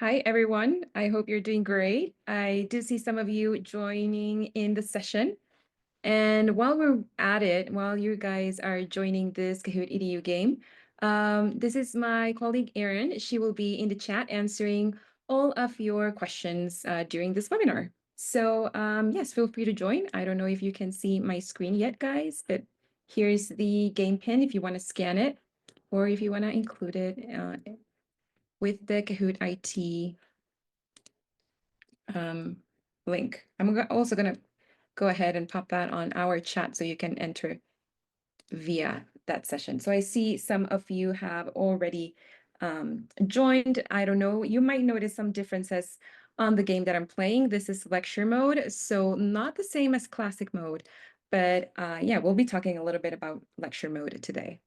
Hi, everyone. I hope you're doing great. I do see some of you joining in the session. And while we're at it, while you guys are joining this Kahoot EDU game, this is my colleague Erin. She will be in the chat answering all of your questions during this webinar. So yes, feel free to join. I don't know if you can see my screen yet, guys, but here's the game pin if you want to scan it or if you want to include it with the Kahoot IT link. I'm also going to go ahead and pop that on our chat so you can enter via that session. So I see some of you have already joined. I don't know, you might notice some differences on the game that I'm playing. This is lecture mode, so not the same as classic mode, but yeah, we'll be talking a little bit about lecture mode today.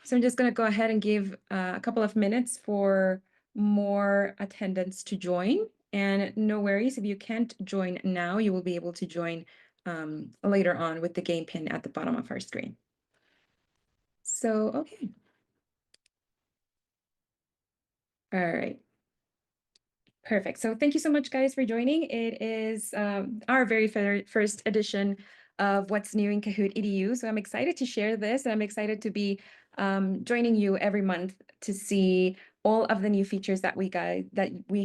So I'm just going to go ahead and give a couple of minutes for more attendants to join. And no worries, if you can't join now, you will be able to join later on with the game pin at the bottom of our screen. So, okay. All right. Perfect. So thank you so much, guys, for joining. It is our very first edition of What's New in Kahoot EDU. So I'm excited to share this, and I'm excited to be joining you every month to see all of the new features that we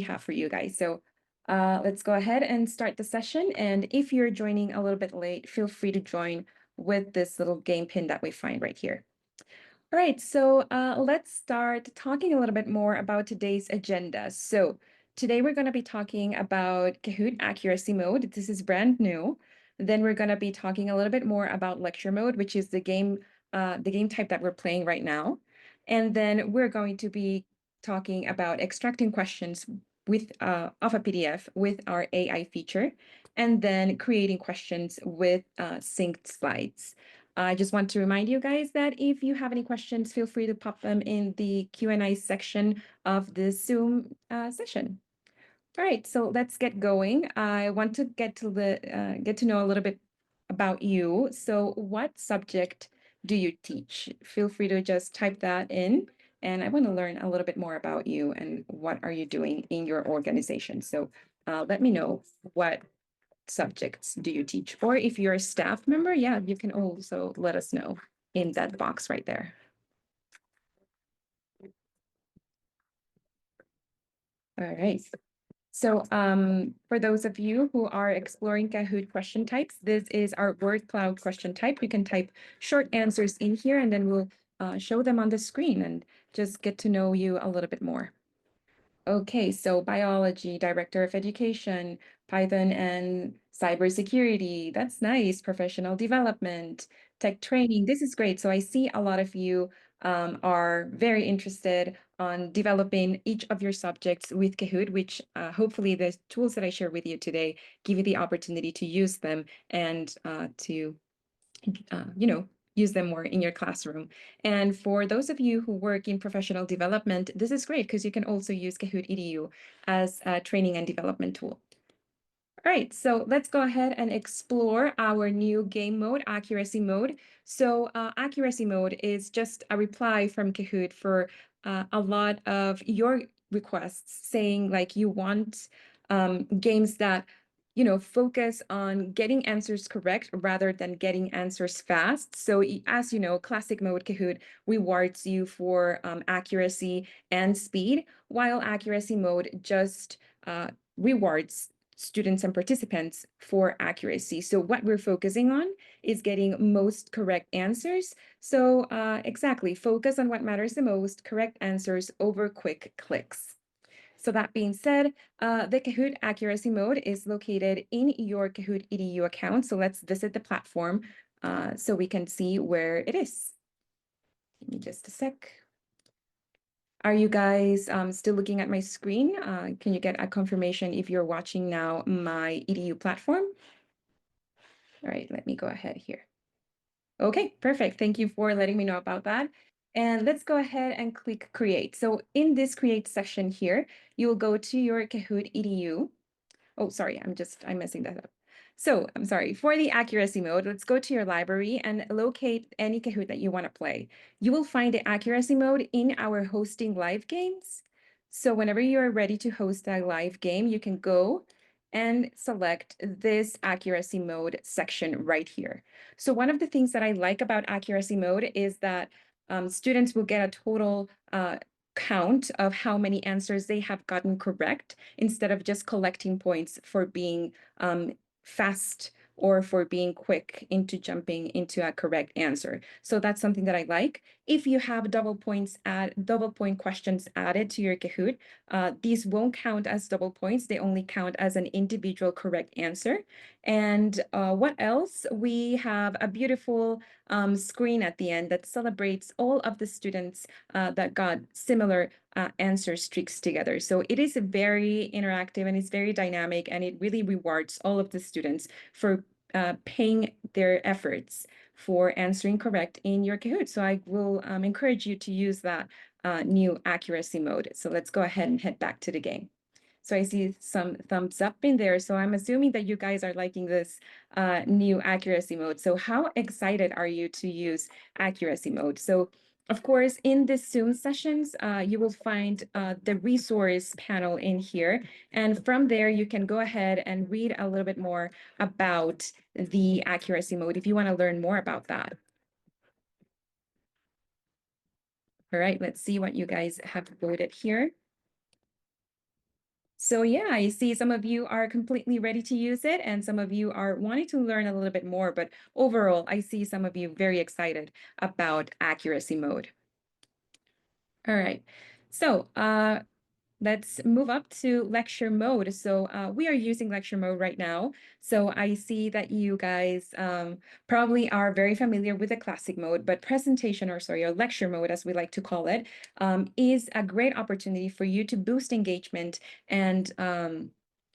have for you guys. So let's go ahead and start the session. And if you're joining a little bit late, feel free to join with this little game pin that we find right here. All right, so let's start talking a little bit more about today's agenda. So today we're going to be talking about Kahoot accuracy mode. This is brand new. Then we're going to be talking a little bit more about lecture mode, which is the game type that we're playing right now. And then we're going to be talking about extracting questions with of a PDF with our AI feature, and then creating questions with synced slides. I just want to remind you guys that if you have any questions, feel free to pop them in the Q&A section of the Zoom session. All right, so let's get going. I want to get to know a little bit about you. So what subject do you teach? Feel free to just type that in. And I want to learn a little bit more about you and what are you doing in your organization. So let me know what subjects do you teach? Or if you're a staff member, yeah, you can also let us know in that box right there. All right. So for those of you who are exploring Kahoot question types, this is our word cloud question type. You can type short answers in here and then we'll show them on the screen and just get to know you a little bit more. Okay, so biology, director of education, Python and cybersecurity. That's nice. Professional development, tech training. This is great. So I see a lot of you are very interested on developing each of your subjects with Kahoot, which hopefully the tools that I share with you today give you the opportunity to use them and to use them more in your classroom. And for those of you who work in professional development, this is great because you can also use Kahoot EDU as a training and development tool. All right, so let's go ahead and explore our new game mode, accuracy mode. So accuracy mode is just a reply from Kahoot for a lot of your requests saying like you want games that focus on getting answers correct rather than getting answers fast. So as you know, classic mode Kahoot rewards you for accuracy and speed, while accuracy mode just rewards students and participants for accuracy. So what we're focusing on is getting most correct answers. So exactly, focus on what matters the most, correct answers over quick clicks. So that being said, the Kahoot accuracy mode is located in your Kahoot EDU account. So let's visit the platform so we can see where it is. Give me just a sec. Are you guys still looking at my screen? Can you get a confirmation if you're watching now my EDU platform? All right, let me go ahead here. Okay, perfect. Thank you for letting me know about that. And let's go ahead and click create. So in this create section here, you will go to your Kahoot EDU. Oh, sorry, I'm messing that up. So I'm sorry, for the accuracy mode, let's go to your library and locate any Kahoot that you want to play. You will find the accuracy mode in our hosting live games. So whenever you are ready to host a live game, you can go and select this accuracy mode section right here. So one of the things that I like about accuracy mode is that students will get a total count of how many answers they have gotten correct instead of just collecting points for being fast or for being quick into jumping into a correct answer. So that's something that I like. If you have double point questions added to your Kahoot, these won't count as double points. They only count as an individual correct answer. And what else? We have a beautiful screen at the end that celebrates all of the students that got similar answer streaks together. So it is very interactive and it's very dynamic, and it really rewards all of the students for paying their efforts for answering correct in your Kahoot. So I will encourage you to use that new accuracy mode. So let's go ahead and head back to the game. So I see some thumbs up in there. So I'm assuming that you guys are liking this new accuracy mode. So how excited are you to use accuracy mode? So of course, in the Zoom sessions, you will find the resource panel in here. And from there, you can go ahead and read a little bit more about the accuracy mode if you want to learn more about that. All right, let's see what you guys have voted here. So yeah, I see some of you are completely ready to use it and some of you are wanting to learn a little bit more, but overall, I see some of you very excited about accuracy mode. All right, so let's move up to lecture mode. So we are using lecture mode right now. So I see that you guys probably are very familiar with the classic mode, but presentation or lecture mode, as we like to call it, is a great opportunity for you to boost engagement and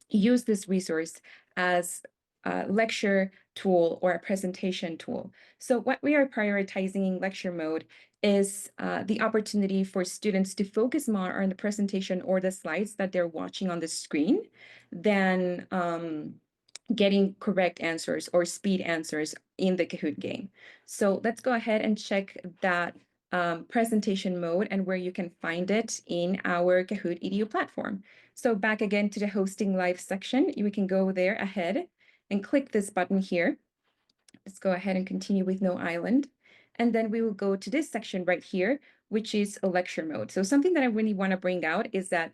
use this resource as a lecture tool or a presentation tool. So what we are prioritizing in lecture mode is the opportunity for students to focus more on the presentation or the slides that they're watching on the screen than getting correct answers or speed answers in the Kahoot game. So let's go ahead and check that presentation mode and where you can find it in our Kahoot EDU platform. So back again to the hosting live section, we can go there ahead and click this button here. Let's go ahead and continue with no island. And then we will go to this section right here, which is a lecture mode. So something that I really want to bring out is that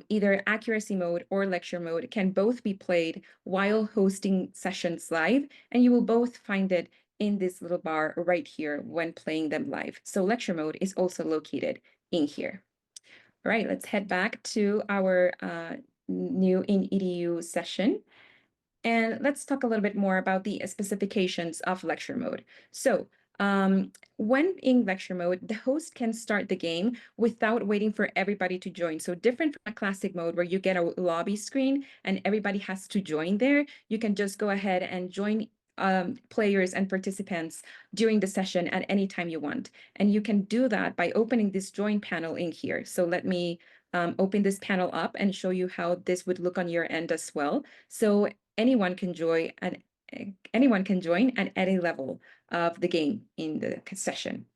either accuracy mode or lecture mode can both be played while hosting sessions live, and you will both find it in this little bar right here when playing them live. So lecture mode is also located in here. All right, let's head back to our new in EDU session. And let's talk a little bit more about the specifications of lecture mode. So when in lecture mode, the host can start the game without waiting for everybody to join. So different from a classic mode where you get a lobby screen and everybody has to join there, you can just go ahead and join players and participants during the session at any time you want. And you can do that by opening this join panel in here. So let me open this panel up and show you how this would look on your end as well. So anyone can join at any level of the game in the session.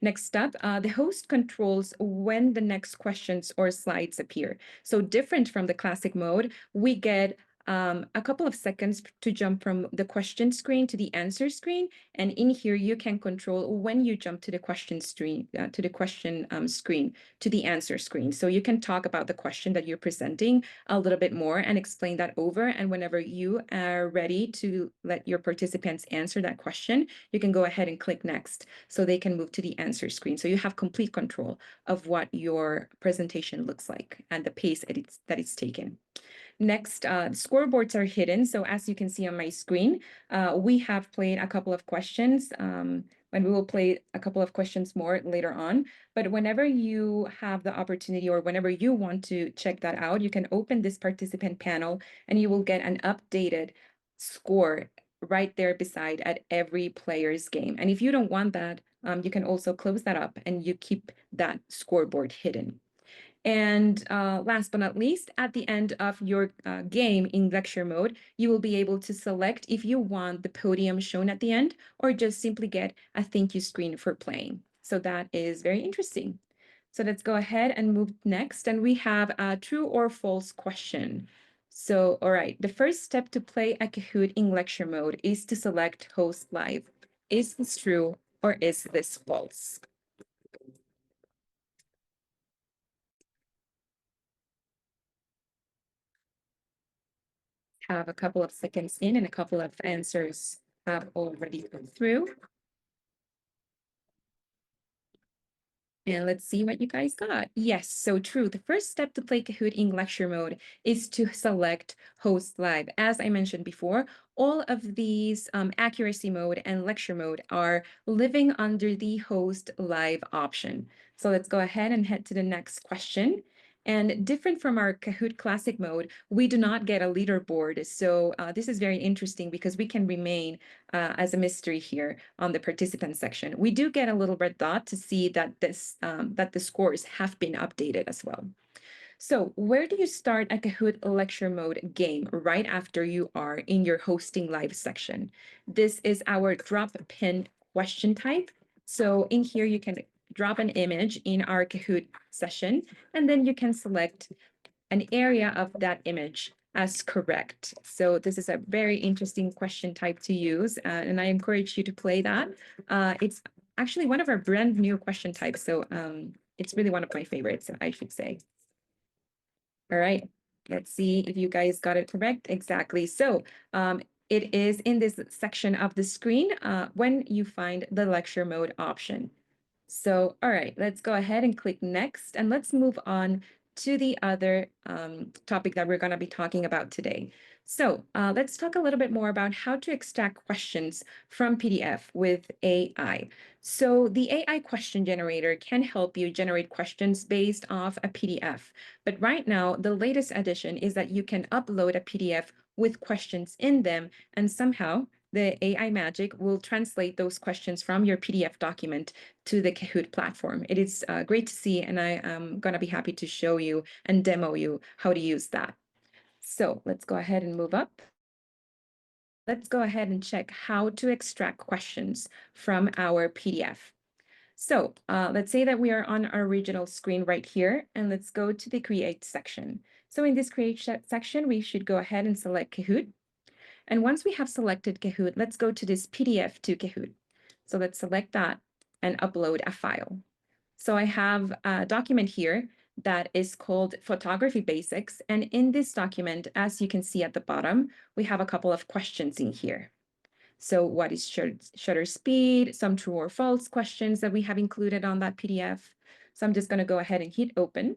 Next up, the host controls when the next questions or slides appear. So different from the classic mode, we get a couple of seconds to jump from the question screen to the answer screen. And in here, you can control when you jump to the question screen, screen to the answer screen. So you can talk about the question that you're presenting a little bit more and explain that over. And whenever you are ready to let your participants answer that question, you can go ahead and click next so they can move to the answer screen. So you have complete control of what your presentation looks like and the pace that it's taken. Next, scoreboards are hidden. So as you can see on my screen, we have played a couple of questions, and we will play a couple of questions more later on. But whenever you have the opportunity or whenever you want to check that out, you can open this participant panel and you will get an updated score right there beside at every player's game. And if you don't want that, you can also close that up and you keep that scoreboard hidden. And last but not least, at the end of your game in lecture mode, you will be able to select if you want the podium shown at the end or just simply get a thank you screen for playing. So that is very interesting. So let's go ahead and move next. And we have a true or false question. So, all right, the first step to play a Kahoot in lecture mode is to select host live. Is this true or is this false? Have a couple of seconds in and a couple of answers have already come through. And let's see what you guys got. Yes, so true. The first step to play Kahoot in lecture mode is to select host live. As I mentioned before, all of these accuracy mode and lecture mode are living under the host live option. So let's go ahead and head to the next question. And different from our Kahoot Classic mode, we do not get a leaderboard. So this is very interesting because we can remain as a mystery here on the participant section. We do get a little red dot to see that that the scores have been updated as well. So where do you start a Kahoot lecture mode game right after you are in your hosting live section? This is our drop pin question type. So in here, you can drop an image in our Kahoot session, and then you can select an area of that image as correct. So this is a very interesting question type to use, and I encourage you to play that. It's actually one of our brand new question types, so it's really one of my favorites, I should say. All right, let's see if you guys got it correct. Exactly. So it is in this section of the screen when you find the lecture mode option. So, all right, let's go ahead and click next, and let's move on to the other topic that we're going to be talking about today. So let's talk a little bit more about how to extract questions from PDF with AI. So the AI question generator can help you generate questions based off a PDF. But right now, the latest addition is that you can upload a PDF with questions in them, and somehow the AI magic will translate those questions from your PDF document to the Kahoot platform. It is great to see, and I am going to be happy to show you and demo you how to use that. So let's go ahead and move up. Let's go ahead and check how to extract questions from our PDF. So let's say that we are on our original screen right here, and let's go to the Create section. So in this Create section, we should go ahead and select Kahoot. And once we have selected Kahoot, let's go to this PDF to Kahoot. So let's select that and upload a file. So I have a document here that is called Photography Basics. And in this document, as you can see at the bottom, we have a couple of questions in here. So what is shutter speed, some true or false questions that we have included on that PDF. So I'm just going to go ahead and hit open.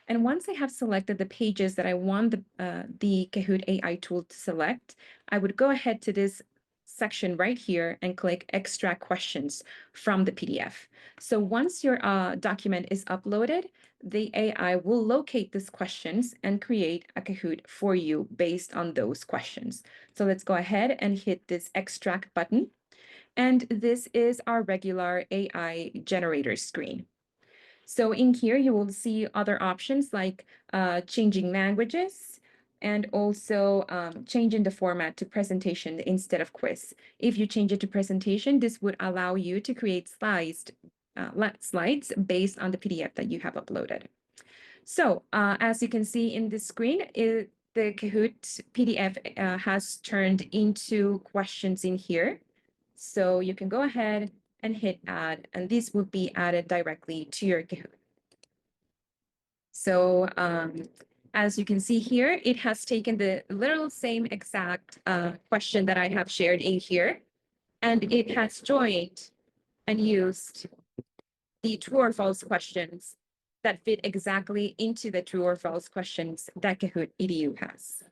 And once I have selected the pages that I want the Kahoot AI tool to select, I would go ahead to this section right here and click Extract Questions from the PDF. So once your document is uploaded, the AI will locate these questions and create a Kahoot for you based on those questions. So let's go ahead and hit this Extract button. And this is our regular AI generator screen. So in here, you will see other options like changing languages and also changing the format to presentation instead of quiz. If you change it to presentation, this would allow you to create slides based on the PDF that you have uploaded. So as you can see in the screen, the Kahoot PDF has turned into questions in here. So you can go ahead and hit add, and this will be added directly to your Kahoot. So as you can see here, it has taken the literal same exact question that I have shared in here, and it has joined and used the true or false questions that fit exactly into the true or false questions that Kahoot EDU has.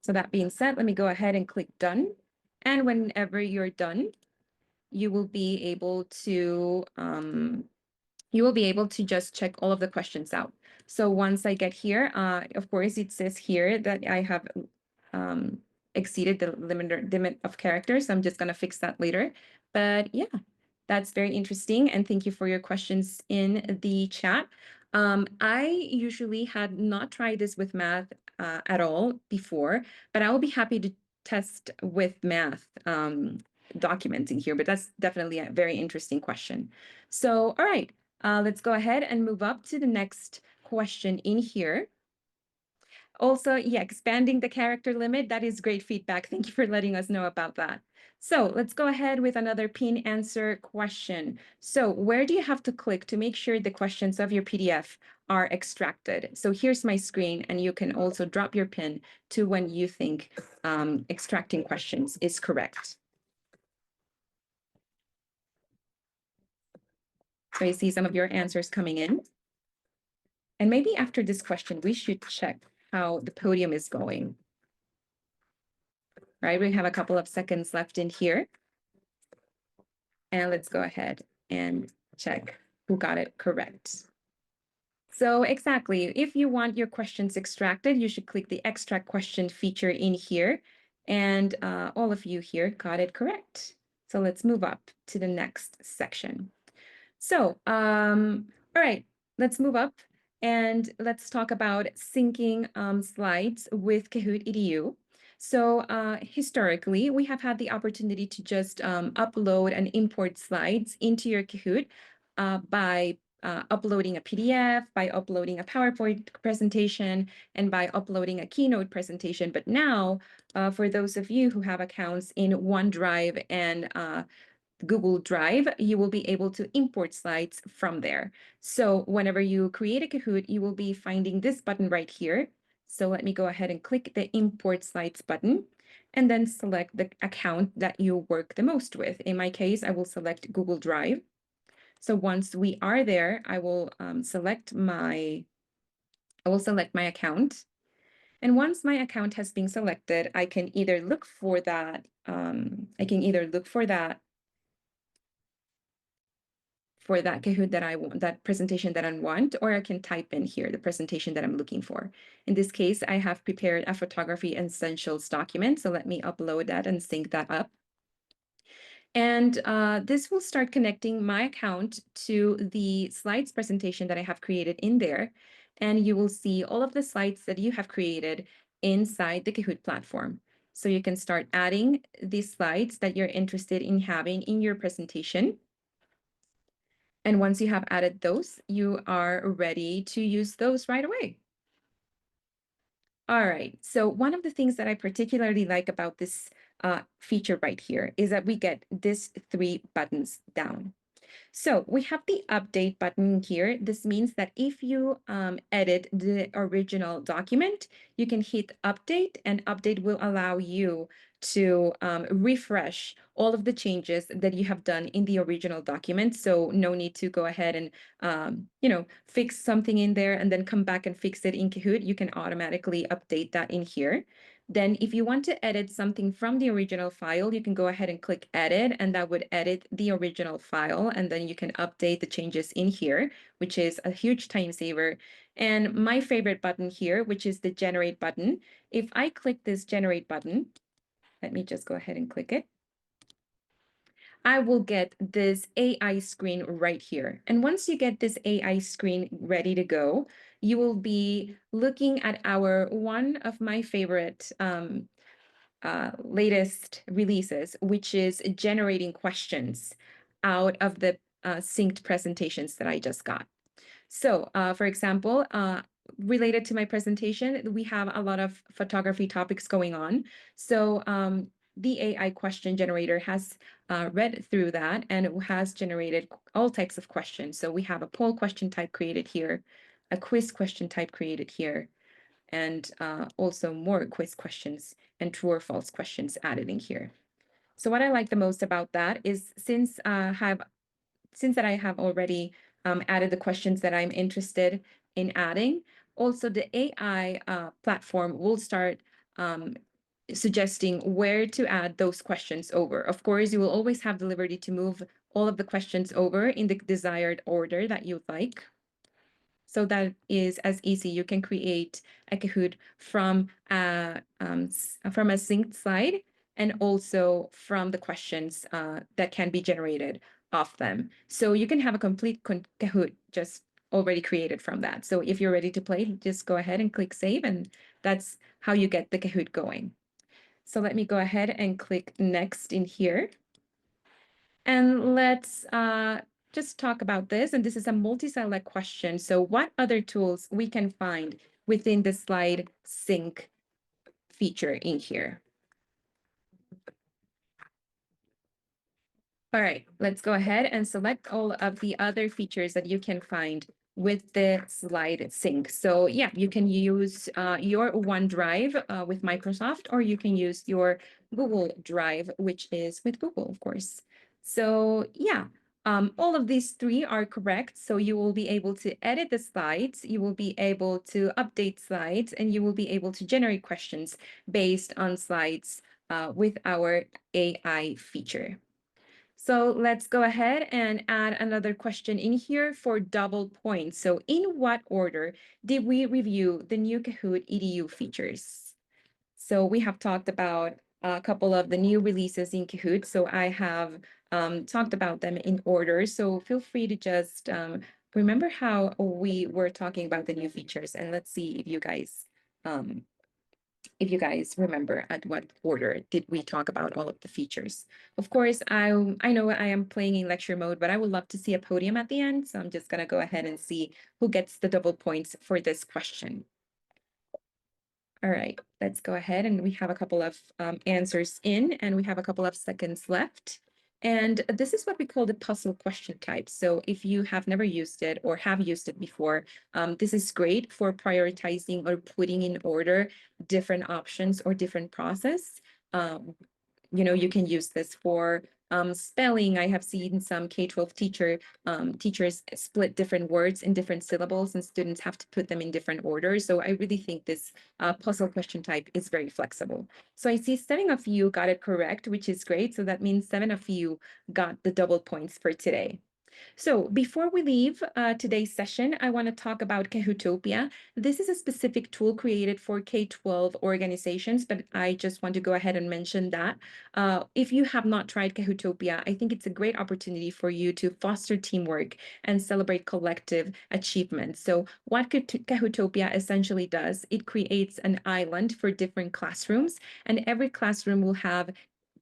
So that being said, let me go ahead and click done. And whenever you're done, you will be able to just check all of the questions out. So once I get here, of course, it says here that I have exceeded the limit of characters. I'm just going to fix that later. But yeah, that's very interesting. And thank you for your questions in the chat. I usually had not tried this with math at all before, but I will be happy to test with math documents in here. But that's definitely a very interesting question. So, all right. Let's go ahead and move up to the next question in here. Also, yeah, expanding the character limit, that is great feedback. Thank you for letting us know about that. So let's go ahead with another pin answer question. So where do you have to click to make sure the questions of your PDF are extracted? So here's my screen, and you can also drop your pin to when you think extracting questions is correct. So I see some of your answers coming in. And maybe after this question, we should check how the podium is going. Right, we have a couple of seconds left in here. And let's go ahead and check who got it correct. So exactly, if you want your questions extracted, you should click the extract question feature in here. And all of you here got it correct. So let's move up to the next section. So, all right, let's move up and let's talk about syncing slides with Kahoot EDU. So historically, we have had the opportunity to just upload and import slides into your Kahoot by uploading a PDF, by uploading a PowerPoint presentation, and by uploading a Keynote presentation. But now, for those of you who have accounts in OneDrive and Google Drive, you will be able to import slides from there. So whenever you create a Kahoot, you will be finding this button right here. So let me go ahead and click the Import Slides button, and then select the account that you work the most with. In my case, I will select Google Drive. So once we are there, I will select my account. And once my account has been selected, I can either look for that, for that Kahoot that I want, that presentation that I want, or I can type in here the presentation that I'm looking for. In this case, I have prepared a photography essentials document. So let me upload that and sync that up. And this will start connecting my account to the slides presentation that I have created in there. And you will see all of the slides that you have created inside the Kahoot platform. So you can start adding these slides that you're interested in having in your presentation. And once you have added those, you are ready to use those right away. All right, so one of the things that I particularly like about this feature right here is that we get these 3 buttons down. So we have the update button here. This means that if you edit the original document, you can hit update, and update will allow you to refresh all of the changes that you have done in the original document. So no need to go ahead and fix something in there and then come back and fix it in Kahoot. You can automatically update that in here. Then if you want to edit something from the original file, you can go ahead and click edit, and that would edit the original file. And then you can update the changes in here, which is a huge time saver. And my favorite button here, which is the generate button. If I click this generate button, let me just go ahead and click it. I will get this AI screen right here. And once you get this AI screen ready to go, you will be looking at one of my favorite latest releases, which is generating questions out of the synced presentations that I just got. So for example, related to my presentation, we have a lot of photography topics going on. So the AI question generator has read through that, and it has generated all types of questions. So we have a poll question type created here, a quiz question type created here, and also more quiz questions and true or false questions added in here. So what I like the most about that is since I have already added the questions that I'm interested in adding, also the AI platform will start suggesting where to add those questions over. Of course, you will always have the liberty to move all of the questions over in the desired order that you'd like. So that is as easy. You can create a Kahoot from a synced slide, and also from the questions that can be generated off them. So you can have a complete Kahoot just already created from that. So if you're ready to play, just go ahead and click save, and that's how you get the Kahoot going. So let me go ahead and click next in here. And let's just talk about this, and this is a multi-select question. So what other tools we can find within the slide sync feature in here? All right, let's go ahead and select all of the other features that you can find with the slide sync. So yeah, you can use your OneDrive with Microsoft, or you can use your Google Drive, which is with Google, of course. So yeah, all of these three are correct. So you will be able to edit the slides, you will be able to update slides, and you will be able to generate questions based on slides with our AI feature. So let's go ahead and add another question in here for double points. So in what order did we review the new Kahoot EDU features? So we have talked about a couple of the new releases in Kahoot. So I have talked about them in order. So feel free to just remember how we were talking about the new features, and let's see if you guys remember at what order did we talk about all of the features. Of course, I know I am playing in lecture mode, but I would love to see a podium at the end. So I'm just gonna go ahead and see who gets the double points for this question. All right, let's go ahead, and we have a couple of answers in, and we have a couple of seconds left. And this is what we call the puzzle question type. So if you have never used it or have used it before, this is great for prioritizing or putting in order different options or different process. You can use this for spelling. I have seen some K-12 teachers split different words in different syllables, and students have to put them in different orders. So I really think this puzzle question type is very flexible. So I see 7 of you got it correct, which is great. So that means 7 of you got the double points for today. So before we leave today's session, I want to talk about Kahootopia. This is a specific tool created for K-12 organizations, but I just want to go ahead and mention that. If you have not tried Kahootopia, I think it's a great opportunity for you to foster teamwork and celebrate collective achievements. So what Kahootopia essentially does, it creates an island for different classrooms, and every classroom will have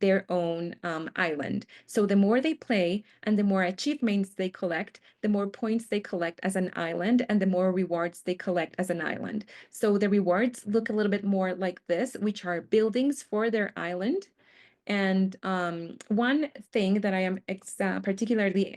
their own island. So the more they play and the more achievements they collect, the more points they collect as an island, and the more rewards they collect as an island. So the rewards look a little bit more like this, which are buildings for their island. And one thing that I am particularly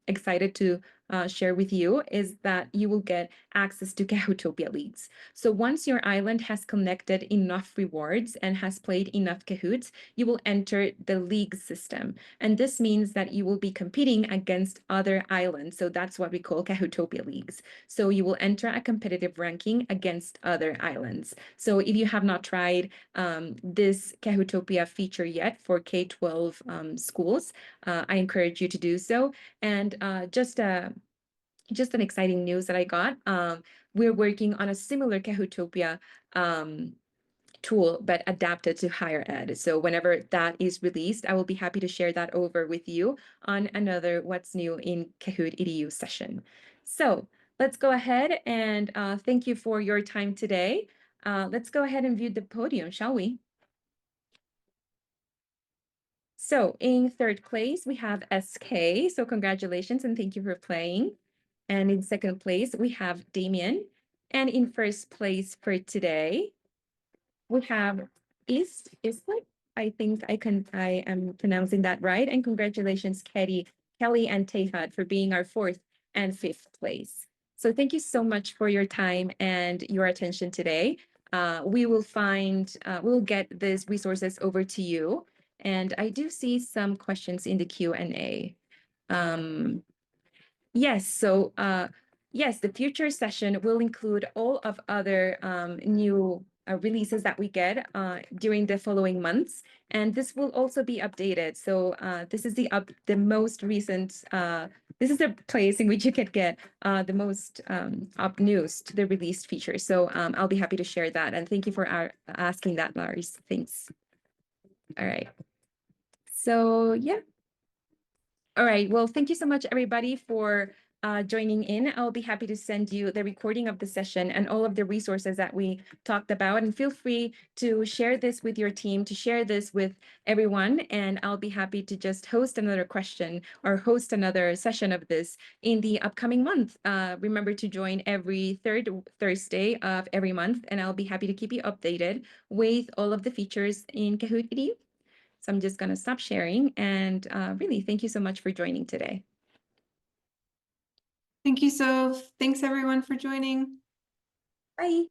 excited to share with you is that you will get access to Kahootopia leagues. So once your island has collected enough rewards and has played enough Kahoots, you will enter the league system. And this means that you will be competing against other islands. So that's what we call Kahootopia leagues. So you will enter a competitive ranking against other islands. So if you have not tried this Kahootopia feature yet for K-12 schools, I encourage you to do so. And just an exciting news that I got. We're working on a similar Kahootopia tool, but adapted to higher ed. So whenever that is released, I will be happy to share that over with you on another What's New in Kahoot EDU session. So let's go ahead and thank you for your time today. Let's go ahead and view the podium, shall we? So in third place, we have SK. So congratulations and thank you for playing. And in second place, we have Damien. And in first place for today, we have Islet. I think I am pronouncing that right. And congratulations, Kelly and Tehad for being our fourth and fifth place. So thank you so much for your time and your attention today. We'll get these resources over to you. And I do see some questions in the Q&A. Yes, so yes, the future session will include all of other new releases that we get during the following months, and this will also be updated. So this is the most recent. This is the place in which you can get the most up news to the released features. So I'll be happy to share that, and thank you for asking that, Lars. Thanks. All right. So yeah. All right. Well, thank you so much, everybody, for joining in. I'll be happy to send you the recording of the session and all of the resources that we talked about. And feel free to share this with your team, to share this with everyone. And I'll be happy to just host another question or host another session of this in the upcoming month. Remember to join every third Thursday of every month, and I'll be happy to keep you updated with all of the features in Kahoot EDU. So I'm just going to stop sharing, and really thank you so much for joining today. Thank you, Soph. Thanks everyone for joining. Bye.